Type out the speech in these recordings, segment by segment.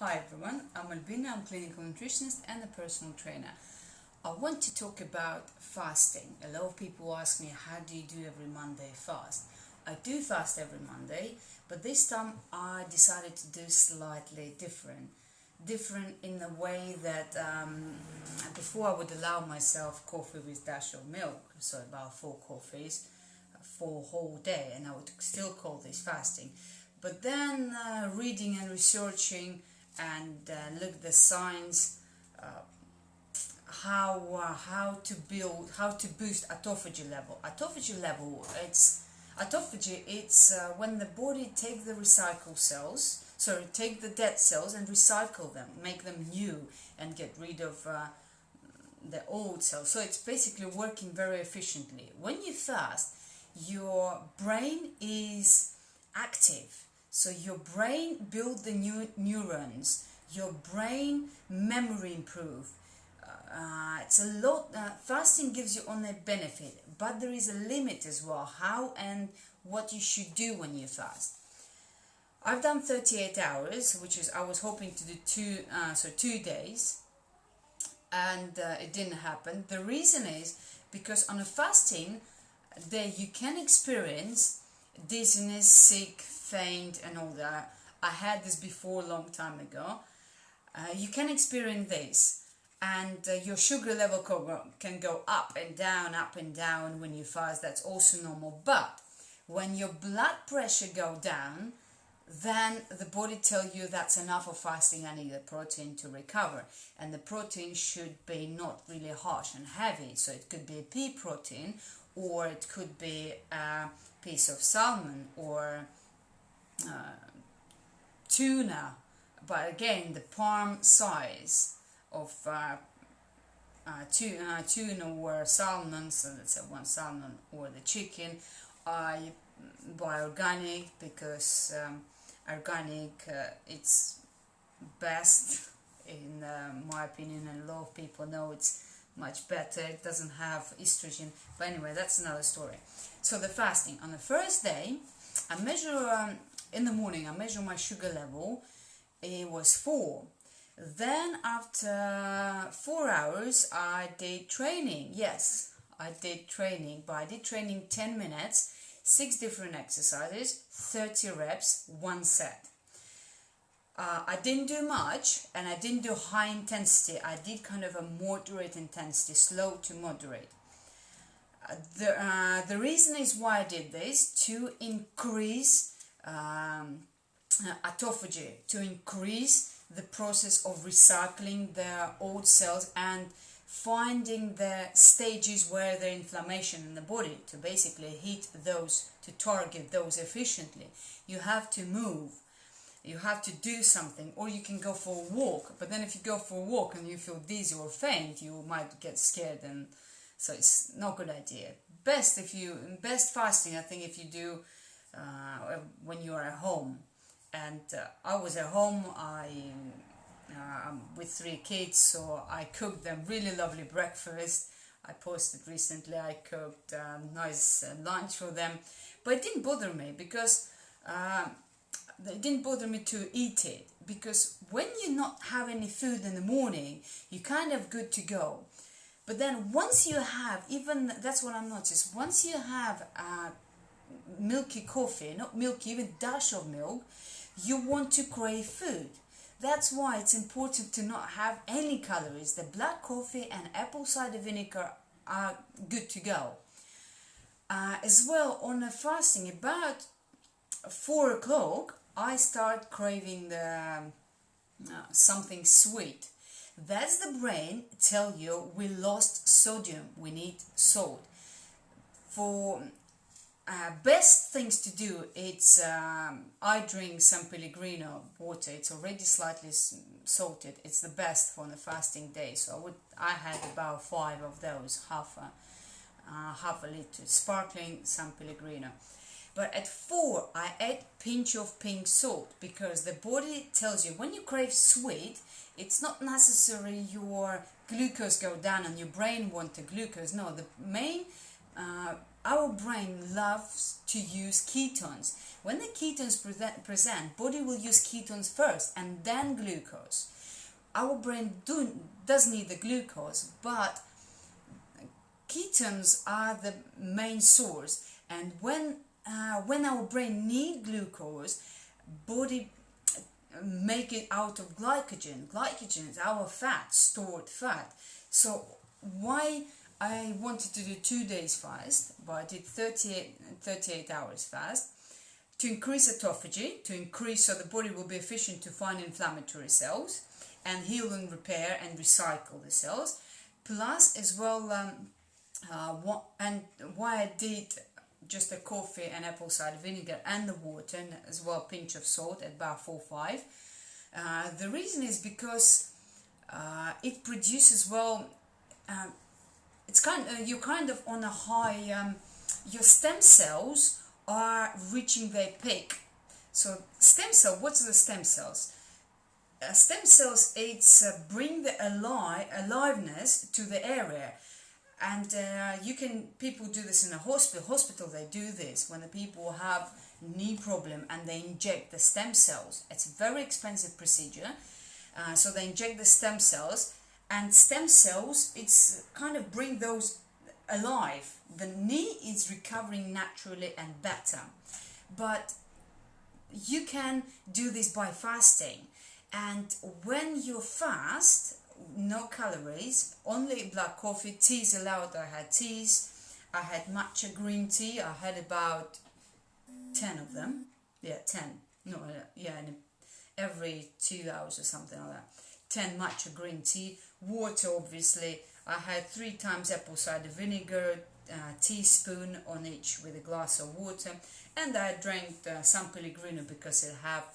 Hi everyone, I'm Albina, I'm a clinical nutritionist and a personal trainer. I want to talk about fasting. A lot of people ask me, how do you do every Monday fast? I do fast every Monday, but this time I decided to do slightly different. Different in the way that before I would allow myself coffee with dash of milk, so about 4 coffees for a whole day, and I would still call this fasting. But then reading and researching and look at the science, how to boost autophagy level. It's when the body take the take the dead cells and recycle them, make them new, and get rid of the old cells. So it's basically working very efficiently. When you fast, your brain is active. So your brain build the new neurons, your brain memory improve. It's a lot. Fasting gives you only benefit, but there is a limit as well. How and what you should do when you fast. I've done 38 hours, which is I was hoping to do 2 days, and it didn't happen. The reason is because on a fasting day you can experience dizziness, sick, faint, and all that. I had this before a long time ago. You can experience this, and your sugar level can go up and down when you fast. That's also normal. But when your blood pressure go down, then the body tell you that's enough of fasting. I need the protein to recover, and the protein should be not really harsh and heavy. So it could be a pea protein, or it could be a piece of salmon or tuna, but again the palm size of tuna or salmon, so let's say one salmon, or the chicken. I buy organic because organic it's best in my opinion, and a lot of people know it's much better. It doesn't have estrogen, but anyway, that's another story. So the fasting on the first day, I measure in the morning. I measure my sugar level. It was 4. Then after 4 hours, I did training. Yes, I did training, but I did training 10 minutes, 6 different exercises, 30 reps, 1 set. I didn't do much, and I didn't do high intensity. I did kind of a moderate intensity, slow to moderate. The reason is why I did this, to increase autophagy, to increase the process of recycling the old cells and finding the stages where there is inflammation in the body, to basically hit those, to target those efficiently. You have to move. You have to do something, or you can go for a walk. But then if you go for a walk and you feel dizzy or faint, you might get scared, and so it's not a good idea. Best fasting, I think, if you do when you are at home. And I was at home. I'm with 3 kids, so I cooked them really lovely breakfast. I posted recently. I cooked nice lunch for them, but it didn't bother me because. It didn't bother me to eat it, because when you not have any food in the morning, you're kind of good to go. But then once you have, even that's what I noticed, once you have milky coffee, not milky, even dash of milk, you want to crave food. That's why it's important to not have any calories. The black coffee and apple cider vinegar are good to go. As well, on a fasting, about 4 o'clock, I start craving the something sweet. That's the brain tell you we lost sodium, we need salt. For best things to do, it's I drink San Pellegrino water. It's already slightly salted. It's the best for the fasting day. So I had about 5 of those, half a liter, sparkling San Pellegrino. But at 4, I add pinch of pink salt, because the body tells you when you crave sweet, it's not necessary your glucose go down and your brain want the glucose. No, the main our brain loves to use ketones. When the ketones present, body will use ketones first and then glucose. Our brain does need the glucose, but ketones are the main source, and when our brain need glucose, body make it out of glycogen. Glycogen is our fat, stored fat. So why I wanted to do 2 days fast, but I did 38 hours fast, to increase autophagy, to increase so the body will be efficient to find inflammatory cells and heal and repair and recycle the cells. Plus as well, and why I did just a coffee and apple cider vinegar and the water, and as well a pinch of salt at about 4 or 5. The reason is because it produces, well, it's you're kind of on a high, your stem cells are reaching their peak. So stem cell, what's the stem cells? Stem cells, it's bring the aliveness to the area. And people do this in a hospital they do this when the people have knee problem and they inject the stem cells. It's a very expensive procedure. So they inject the stem cells, and stem cells, it's kind of bring those alive. The knee is recovering naturally and better. But you can do this by fasting. And when you fast, no calories, only black coffee, teas allowed. I had teas, I had matcha green tea, I had about 10 of them. Yeah, 10. No, yeah, every 2 hours or something like that. 10 matcha green tea, water obviously. I had 3 times apple cider vinegar, teaspoon on each with a glass of water, and I drank San Pellegrino because it have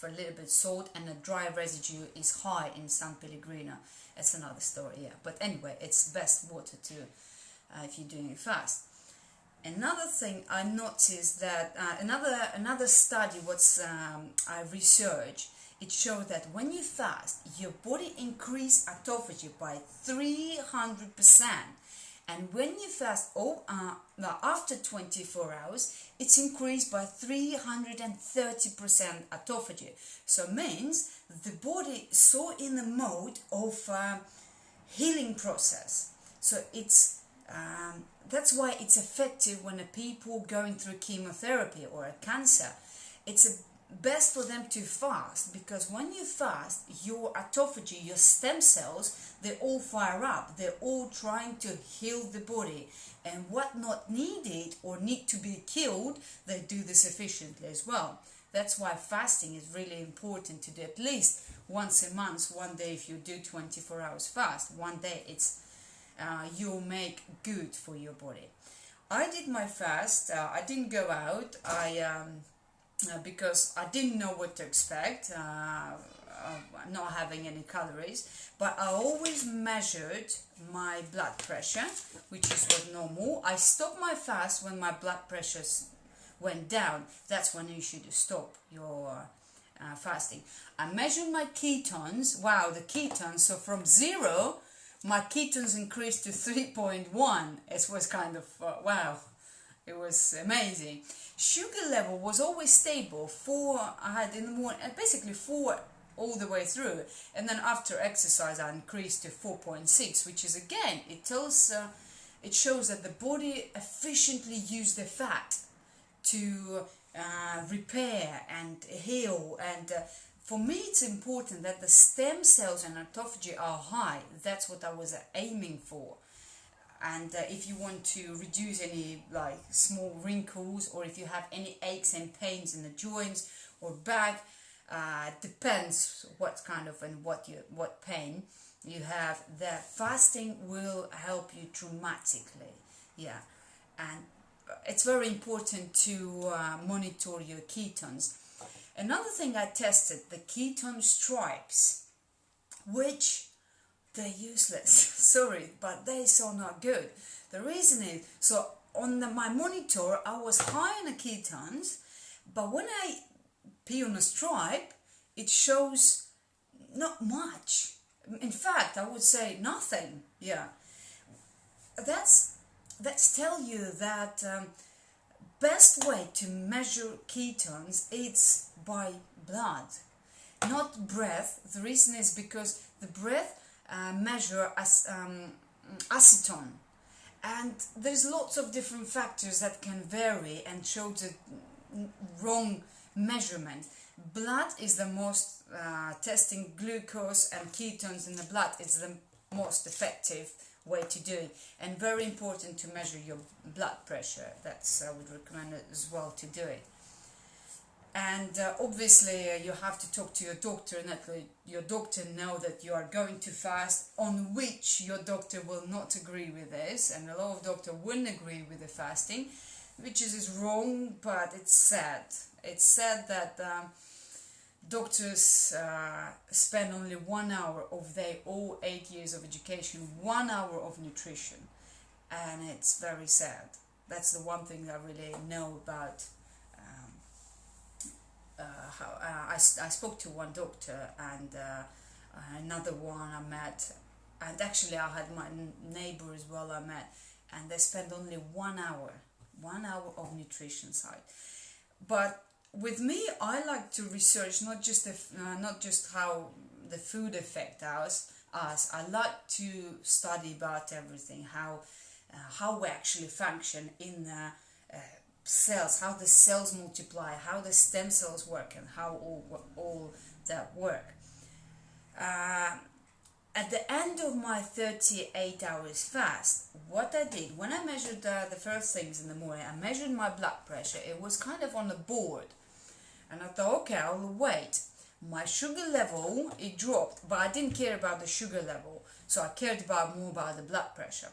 a little bit salt, and the dry residue is high in San Pellegrino. It's another story, yeah. But anyway, it's best water to if you're doing it fast. Another thing I noticed that another study I researched, it showed that when you fast, your body increase autophagy by 300%. And when you fast after 24 hours, it's increased by 330% autophagy. So it means the body so in the mode of healing process. So it's that's why it's effective when people going through chemotherapy or a cancer. It's best for them to fast, because when you fast, your autophagy, your stem cells, they all fire up. They're all trying to heal the body, and what not needed or need to be killed, they do this efficiently as well. That's why fasting is really important to do at least once a month, one day. If you do 24 hours fast, one day it's you'll make good for your body. I did my fast. I didn't go out. Because I didn't know what to expect, not having any calories, but I always measured my blood pressure, which was normal. I stopped my fast when my blood pressure went down. That's when you should stop your fasting. I measured my ketones. Wow, the ketones, so from 0, my ketones increased to 3.1. It was kind of, wow. It was amazing. Sugar level was always stable. 4 I had in the morning, basically 4 all the way through. And then after exercise, I increased to 4.6, which is again, it shows that the body efficiently uses the fat to repair and heal. And for me, it's important that the stem cells and autophagy are high. That's what I was aiming for. And if you want to reduce any like small wrinkles, or if you have any aches and pains in the joints or back, depends what kind of and what pain you have, the fasting will help you dramatically. Yeah, and it's very important to monitor your ketones. Another thing I tested, the ketone stripes, which they're useless. Sorry, but they're so not good. The reason is, so on my monitor, I was high on the ketones, but when I pee on a stripe, it shows not much. In fact, I would say nothing. Yeah, that's let's tell you that best way to measure ketones is by blood, not breath. The reason is because the breath measure as acetone, and there's lots of different factors that can vary and show the wrong measurement. Blood is the most testing glucose and ketones in the blood is the most effective way to do it, and very important to measure your blood pressure. That's I would recommend it as well to do it. And obviously you have to talk to your doctor and let your doctor know that you are going to fast, on which your doctor will not agree with this, and a lot of doctors wouldn't agree with the fasting, which is wrong, but it's sad. It's sad that doctors spend only 1 hour of their all 8 years of education, 1 hour of nutrition, and it's very sad. That's the one thing I really know about. I spoke to one doctor and another one I met, and actually I had my neighbor as well I met, and they spent only 1 hour of nutrition side. But with me, I like to research not just how the food affect us. I like to study about everything, how we actually function in cells, how the cells multiply, how the stem cells work, and how all that work. At the end of my 38 hours fast, what I did, when I measured the first things in the morning, I measured my blood pressure. It was kind of on the board. And I thought, okay, I'll wait. My sugar level, it dropped, but I didn't care about the sugar level. So I cared more about the blood pressure.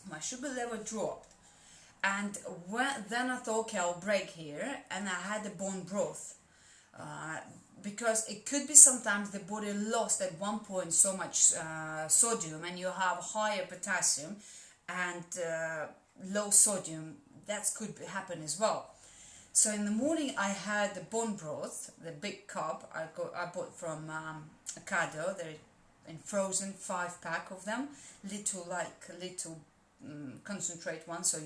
My sugar level dropped. And then I thought, okay, I'll break here. And I had the bone broth. Because it could be sometimes the body lost at one point so much sodium, and you have higher potassium and low sodium. That could happen as well. So in the morning I had the bone broth, the big cup I bought from Ocado. They're in frozen, 5-pack of them, little concentrate one, so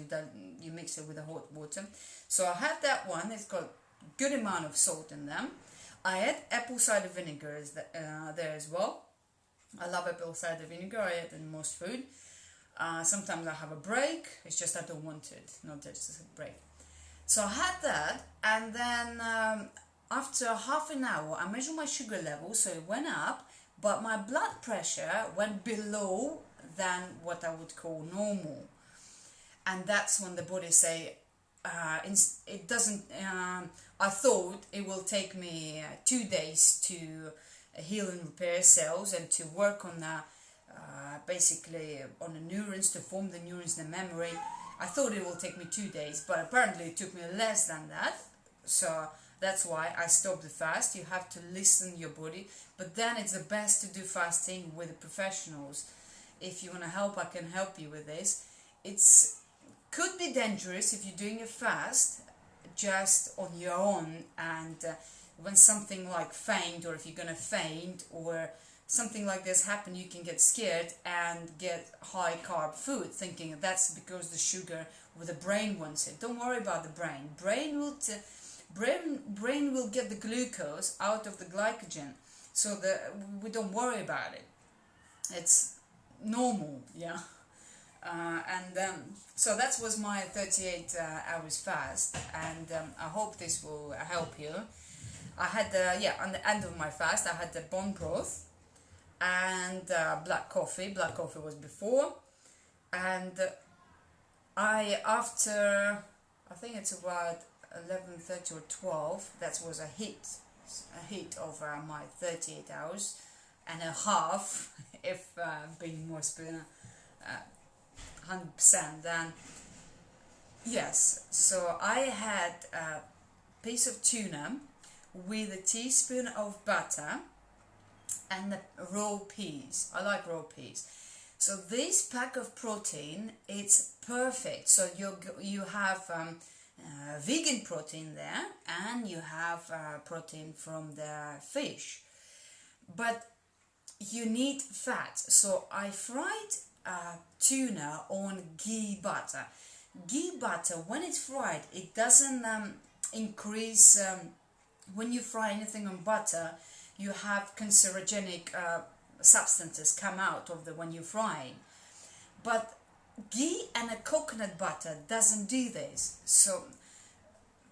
you mix it with the hot water. So I had that one. It's got good amount of salt in them. I had apple cider vinegar there as well. I love apple cider vinegar. I add in most food. Sometimes I have a break. It's just I don't want it, not just a break. So I had that, and then after half an hour I measured my sugar level, so it went up, but my blood pressure went below than what I would call normal. And that's when the body say, it doesn't, I thought it will take me 2 days to heal and repair cells and to work on the, basically on the neurons, to form the neurons in the memory. I thought it will take me 2 days, but apparently it took me less than that. So that's why I stopped the fast. You have to listen to your body, but then it's the best to do fasting with the professionals. If you want to help, I can help you with this. Could be dangerous if you're doing a fast just on your own, and when something like faint, or if you're gonna faint or something like this happen, you can get scared and get high carb food, thinking that's because the sugar or the brain wants it. Don't worry about the brain. Brain will get the glucose out of the glycogen, so we don't worry about it. It's normal, yeah. So that was my 38 hours fast, and I hope this will help you. I had on the end of my fast I had the bone broth and black coffee. Black coffee was before, and after I think it's about 11:30 or 12. That was a hit of my 38 hours and a half, if being more 100%. Then yes, so I had a piece of tuna with a teaspoon of butter and the raw peas. I like raw peas. So this pack of protein, it's perfect. So you have vegan protein there, and you have protein from the fish, but you need fat. So I fried tuna on ghee butter. Ghee butter, when it's fried, it doesn't increase. When you fry anything on butter, you have cancerogenic substances come out of the when you're frying. But ghee and a coconut butter doesn't do this. So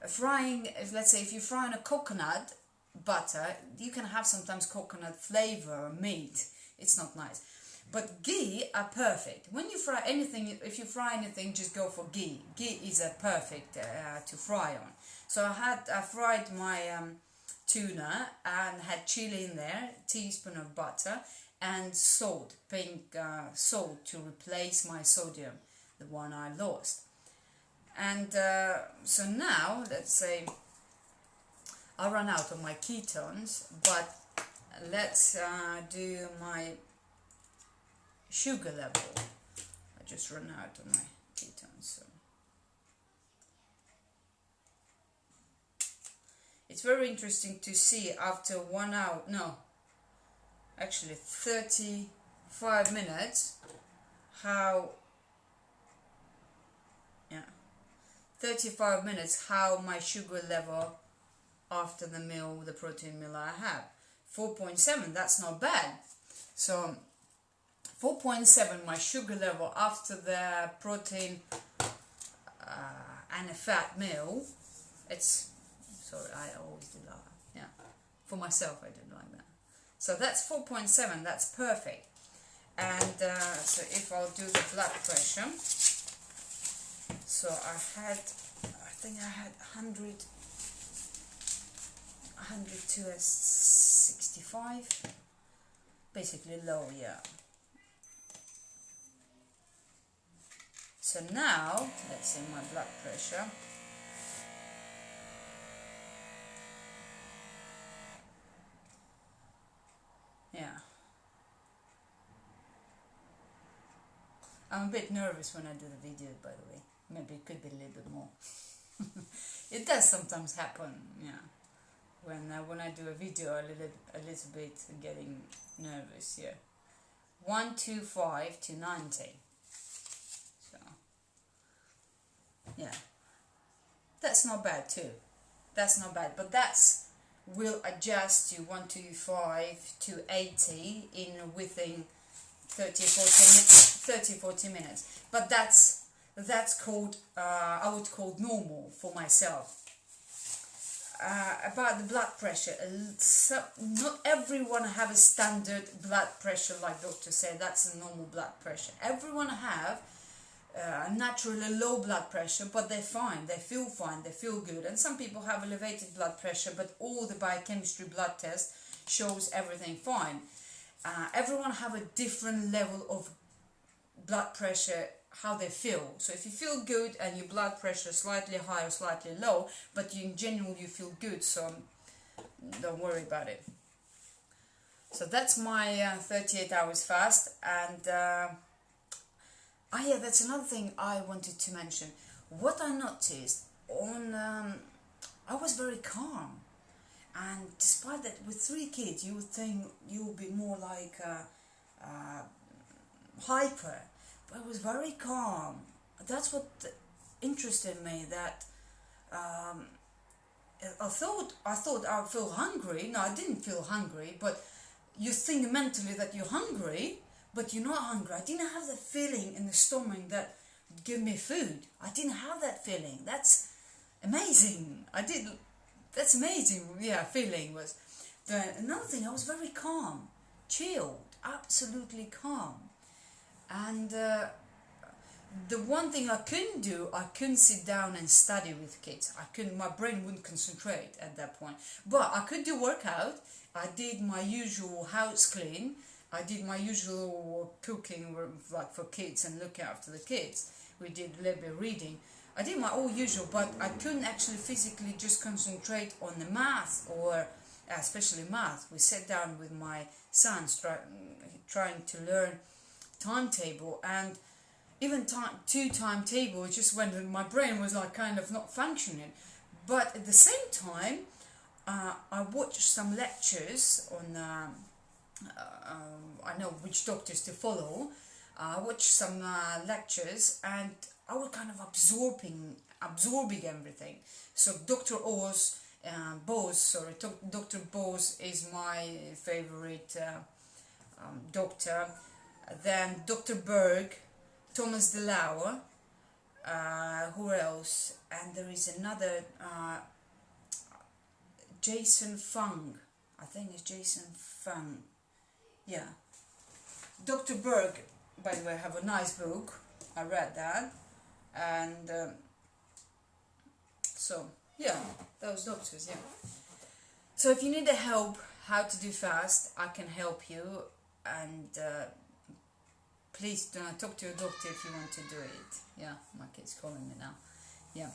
frying, let's say if you're frying a coconut butter, you can have sometimes coconut flavor meat. It's not nice. But ghee are perfect. When you fry anything, if you fry anything, just go for ghee. Ghee is a perfect to fry on. So I fried my tuna and had chili in there, teaspoon of butter, and salt, pink salt to replace my sodium, the one I lost. And so now, let's say, I run out of my ketones, but let's do my sugar level. I just run out of my ketones. So it's very interesting to see after 1 hour, no, actually 35 minutes, how, 35 minutes, how my sugar level after the meal, the protein meal I have. 4.7, that's not bad. So 4.7, my sugar level after the protein and a fat meal. It's, sorry, I always do that. Yeah, for myself I did like that. So that's 4.7, that's perfect. And so if I'll do the blood pressure, so I think I had 100 to a 65, basically low, yeah. So now, let's see my blood pressure. Yeah. I'm a bit nervous when I do the video, by the way. Maybe it could be a little bit more. It does sometimes happen, yeah. When I do a video, a little bit getting nervous, yeah. 125 to 90. So, yeah. That's not bad too. That's not bad, but that's will adjust to 125 to 80 within 30-40 minutes. But that's called I would call normal for myself. About the blood pressure, so not everyone have a standard blood pressure like doctor said. That's a normal blood pressure. Everyone have naturally low blood pressure, but they're fine, they feel good. And some people have elevated blood pressure, but all the biochemistry blood test shows everything fine. Everyone have a different level of blood pressure, how they feel. So if you feel good and your blood pressure is slightly high or slightly low, but in general you feel good, so don't worry about it. So that's my 38 hours fast. And yeah, that's another thing I wanted to mention. What I noticed on I was very calm, and despite that, with 3 kids you would think you would be more like hyper, but I was very calm. That's what interested me, that I thought I would feel hungry. No, I didn't feel hungry, but you think mentally that you're hungry, but you're not hungry. I didn't have the feeling in the stomach that give me food. I didn't have that feeling. That's amazing. That's amazing. Yeah, feeling was. Another thing, I was very calm, chilled, absolutely calm. And the one thing I couldn't do, I couldn't sit down and study with kids. I couldn't. My brain wouldn't concentrate at that point. But I could do workout. I did my usual house clean. I did my usual cooking, like for kids, and look after the kids. We did a little bit of reading. I did my all usual, but I couldn't actually physically just concentrate on the math, or especially math. We sat down with my sons trying to learn timetable, and even 2 timetable, just when my brain was like kind of not functioning. But at the same time, I watched some lectures on. I know which doctors to follow. I watched some lectures, and I was kind of absorbing everything. So Dr. Dr. Bose is my favorite doctor. Then Dr. Berg, Thomas DeLauer, who else? And there is another, Jason Fung. I think it's Jason Fung. Yeah. Dr. Berg, by the way, have a nice book. I read that. And so, yeah, those doctors, yeah. So if you need a help how to do fast, I can help you. And please talk to your doctor if you want to do it. Yeah, my kid's calling me now. Yeah.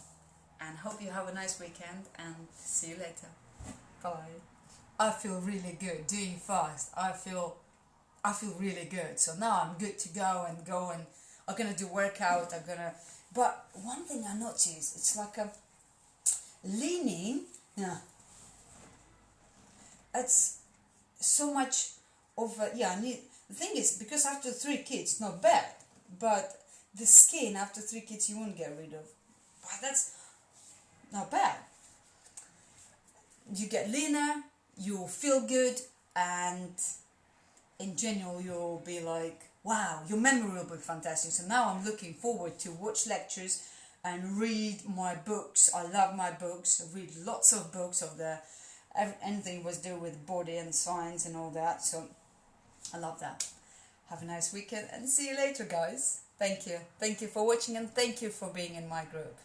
And hope you have a nice weekend, and see you later. Bye. I feel really good doing fast. I feel really good. So now I'm good to go and I'm gonna do workout. But one thing I noticed, it's like a leaning. Yeah. It's so much of a, yeah. The thing is, because after 3 kids, not bad. But the skin after 3 kids, you won't get rid of. But that's not bad. You get leaner, you feel good, and in general you'll be like, wow, your memory will be fantastic. So now I'm looking forward to watch lectures and read my books. I love my books. I read lots of books of anything was to do with body and science and all that. So I love that. Have a nice weekend and see you later, guys. Thank you. Thank you for watching, and thank you for being in my group.